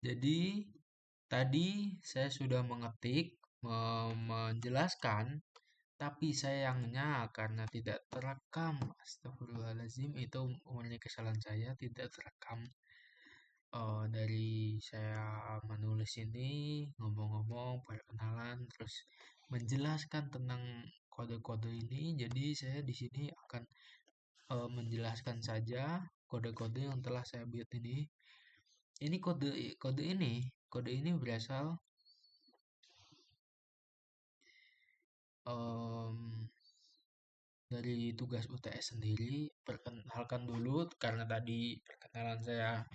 Jadi tadi saya sudah menjelaskan, tapi sayangnya karena tidak terekam, astagfirullahaladzim, itu murni kesalahan saya, tidak terekam. Dari saya menulis ini, ngomong-ngomong, perkenalan, terus menjelaskan tentang kode-kode ini. Jadi saya di sini akan menjelaskan saja kode-kode yang telah saya buat ini. Ini kode ini berasal em, dari tugas UTS sendiri. Perkenalkan dulu karena tadi perkenalan saya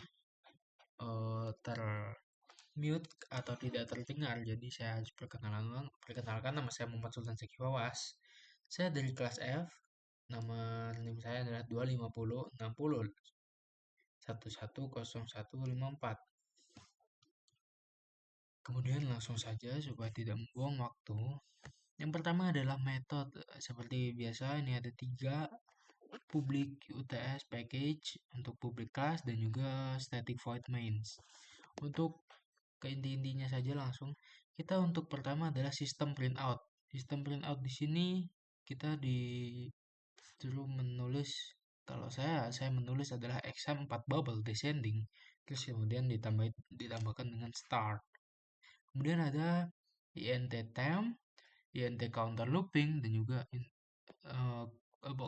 termute atau tidak terdengar. Jadi saya harus perkenalkan, nama saya Muhammad Sultan Zaki Wawas. Saya dari kelas F. Nama NIM saya adalah 25060110154. Kemudian langsung saja supaya tidak membuang waktu. Yang pertama adalah metode. Seperti biasa ini ada 3: public UTS package untuk public class dan juga static void mains. Untuk ke inti-intinya saja langsung. Kita untuk pertama adalah sistem printout. Sistem printout di sini kita disuruh menulis, kalau saya menulis adalah exam 4 bubble descending, terus kemudian ditambahkan dengan start. Kemudian ada int temp, int counter looping dan juga eh,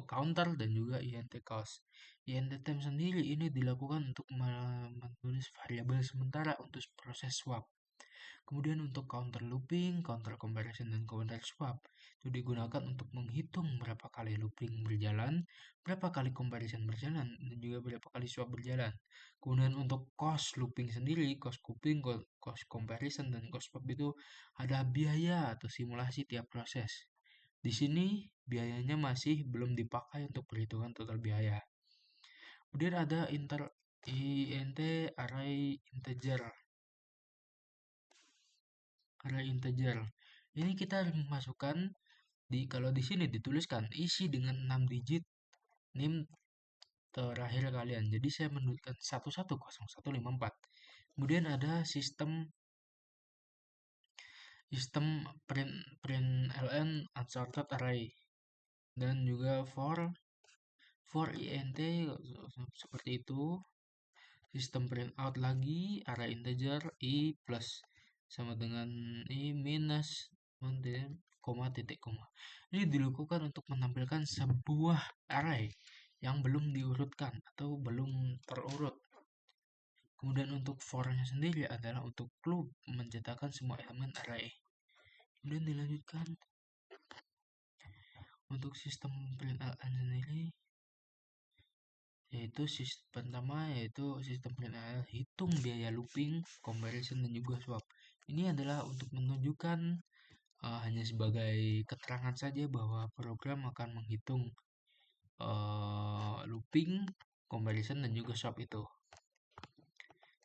counter dan juga int cost. Int temp sendiri ini dilakukan untuk menulis variabel sementara untuk proses swap. Kemudian untuk counter looping, counter comparison, dan counter swap itu digunakan untuk menghitung berapa kali looping berjalan, berapa kali comparison berjalan, dan juga berapa kali swap berjalan. Kemudian untuk cost looping sendiri, cost looping, cost comparison, dan cost swap itu ada biaya atau simulasi tiap proses. Di sini biayanya masih belum dipakai untuk perhitungan total biaya. Kemudian ada int array integer. Ini kita masukkan kalau di sini dituliskan isi dengan 6 digit NIM terakhir kalian. Jadi saya menuliskan 110154. Kemudian ada sistem println unsorted array dan juga for int seperti itu. Sistem printout lagi array integer i plus sama dengan i minus koma titik koma. Ini dilakukan untuk menampilkan sebuah array yang belum diurutkan atau belum terurut. Kemudian untuk for-nya sendiri adalah untuk loop mencetakkan semua elemen array. Kemudian dilanjutkan untuk sistem println sendiri, yaitu sistem println hitung biaya looping, comparison, dan juga swap. Ini adalah untuk menunjukkan hanya sebagai keterangan saja bahwa program akan menghitung looping, comparison, dan juga swap itu.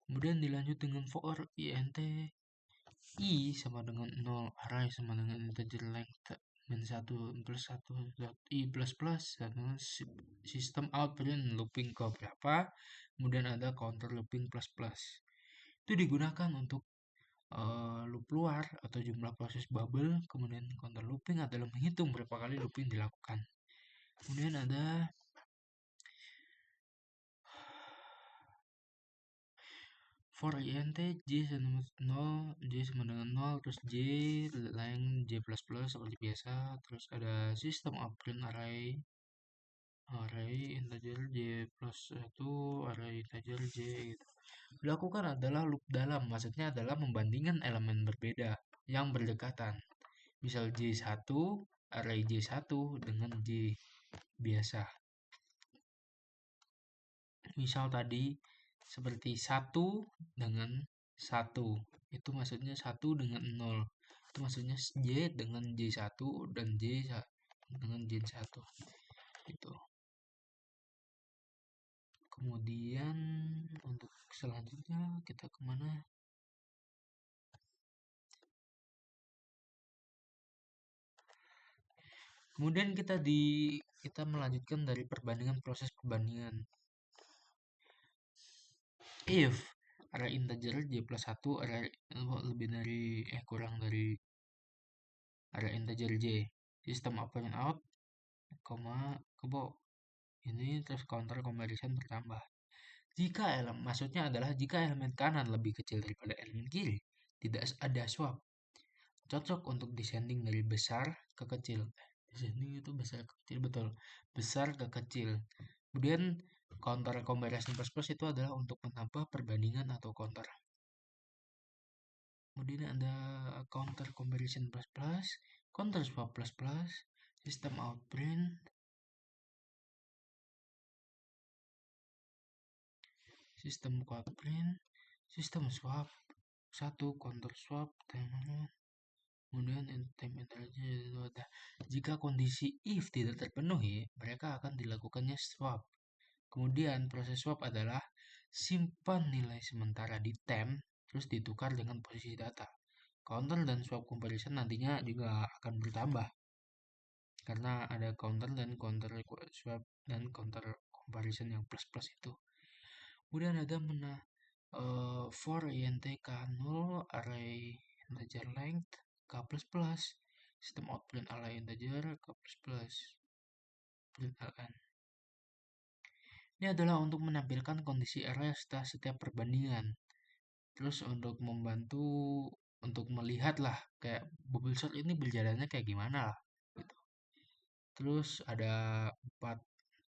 Kemudian dilanjut dengan for int i sama dengan 0, array sama dengan integer length min 1 plus 1 i plus plus dengan sistem out print looping ke berapa, kemudian ada counter looping plus plus. Itu digunakan untuk loop luar atau jumlah proses bubble. Kemudian counter looping adalah menghitung berapa kali looping dilakukan. Kemudian ada for int j sama 0, j sama dengan 0, terus j length j plus plus seperti biasa. Terus ada sistem print array integer j plus 1, array integer j gitu. Dilakukan adalah loop dalam, maksudnya adalah membandingkan elemen berbeda yang berdekatan. Misal j1, array j1 dengan j biasa. Misal tadi seperti 1 dengan 1. Itu maksudnya 1 dengan 0. Itu maksudnya j dengan j1 dan j dengan j1. Gitu. Kemudian untuk selanjutnya kita kemana? Kemudian kita melanjutkan dari proses perbandingan. If array integer j plus 1 array lebih dari kurang dari array integer j. Sistem open out, koma, kebo. Ini terus counter comparison bertambah. Jika maksudnya adalah jika elemen kanan lebih kecil daripada elemen kiri, tidak ada swap. Cocok untuk descending dari besar ke kecil. Descending itu besar ke kecil, betul. Besar ke kecil. Kemudian counter comparison plus plus itu adalah untuk menambah perbandingan atau counter. Kemudian ada counter comparison plus plus, counter swap plus plus, sistem outprint, sistem outprint, sistem swap, satu counter swap, kemudian time intervalnya itu ada. Jika kondisi if tidak terpenuhi, mereka akan dilakukannya swap. Kemudian proses swap adalah simpan nilai sementara di temp, terus ditukar dengan posisi data. Counter dan swap comparison nantinya juga akan bertambah karena ada counter dan counter swap dan counter comparison yang plus plus itu. Kemudian ada for int k 0 array integer length k plus plus, sistem outprint array integer k plus plus, print ln. Ini adalah untuk menampilkan kondisi array setelah setiap perbandingan. Terus untuk membantu untuk melihat lah kayak bubble sort ini berjalannya kayak gimana lah gitu. Terus ada 4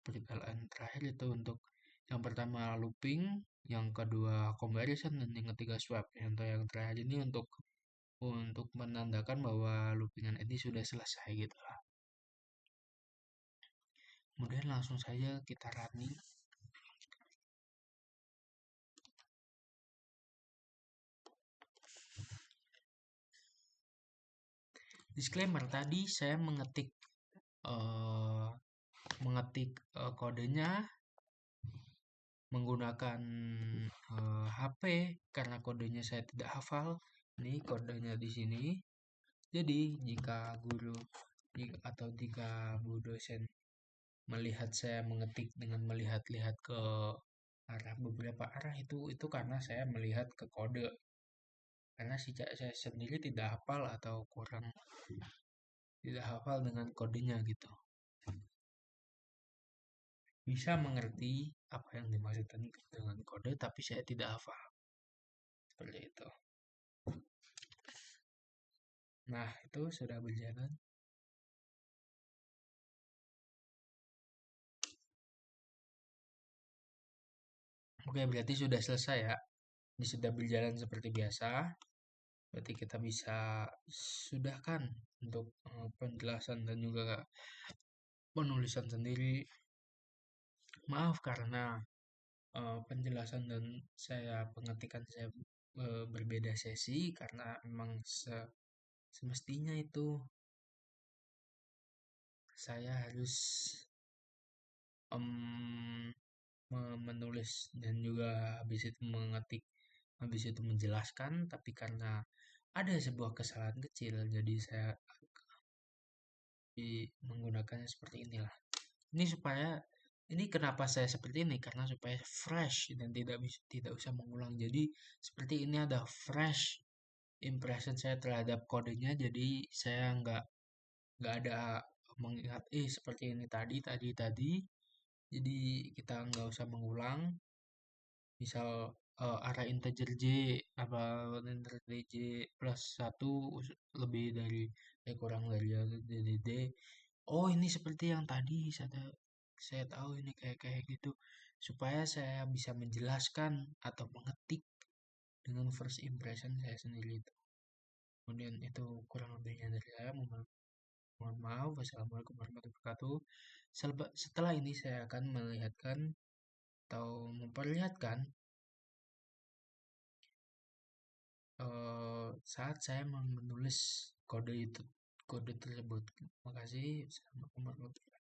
perjalanan terakhir itu untuk yang pertama looping, yang kedua comparison, dan yang ketiga swap. Yang terakhir ini untuk menandakan bahwa loopingan ini sudah selesai gitu lah. Kemudian langsung saja kita running. Disclaimer, tadi saya uh, kodenya menggunakan HP karena kodenya saya tidak hafal. Ini kodenya di sini. Jadi jika guru atau jika bu dosen melihat saya mengetik dengan melihat-lihat ke arah beberapa arah itu karena saya melihat ke kode. Karena saya sendiri tidak hafal atau kurang tidak hafal dengan kodenya gitu. Bisa mengerti apa yang dimaksud dengan kode, tapi saya tidak hafal. Seperti itu. Nah, itu sudah berjalan. Oke, berarti sudah selesai ya. Ini sudah berjalan seperti biasa. Berarti kita bisa sudahkan untuk penjelasan dan juga penulisan sendiri. Maaf karena penjelasan dan pengetikan saya berbeda sesi karena memang semestinya itu saya harus menulis dan juga habis itu mengetik, habis itu menjelaskan, tapi karena ada sebuah kesalahan kecil jadi saya menggunakannya seperti inilah. Ini kenapa saya seperti ini, karena supaya fresh dan tidak usah mengulang. Jadi seperti ini ada fresh impression saya terhadap kodenya, jadi saya nggak ada mengingat seperti ini tadi. Jadi kita nggak usah mengulang. Misal arah integer j apa integer j plus 1 lebih dari kurang dari d. Oh, ini seperti yang tadi saya tahu ini kayak gitu supaya saya bisa menjelaskan atau mengetik dengan first impression saya sendiri itu. Kemudian itu kurang lebihnya dari saya. Mohon maaf. Wassalamualaikum warahmatullahi wabarakatuh. Setelah ini saya akan melihatkan atau memperlihatkan saat saya menulis kode tersebut. Terima kasih. Assalamualaikum warahmatullahi wabarakatuh.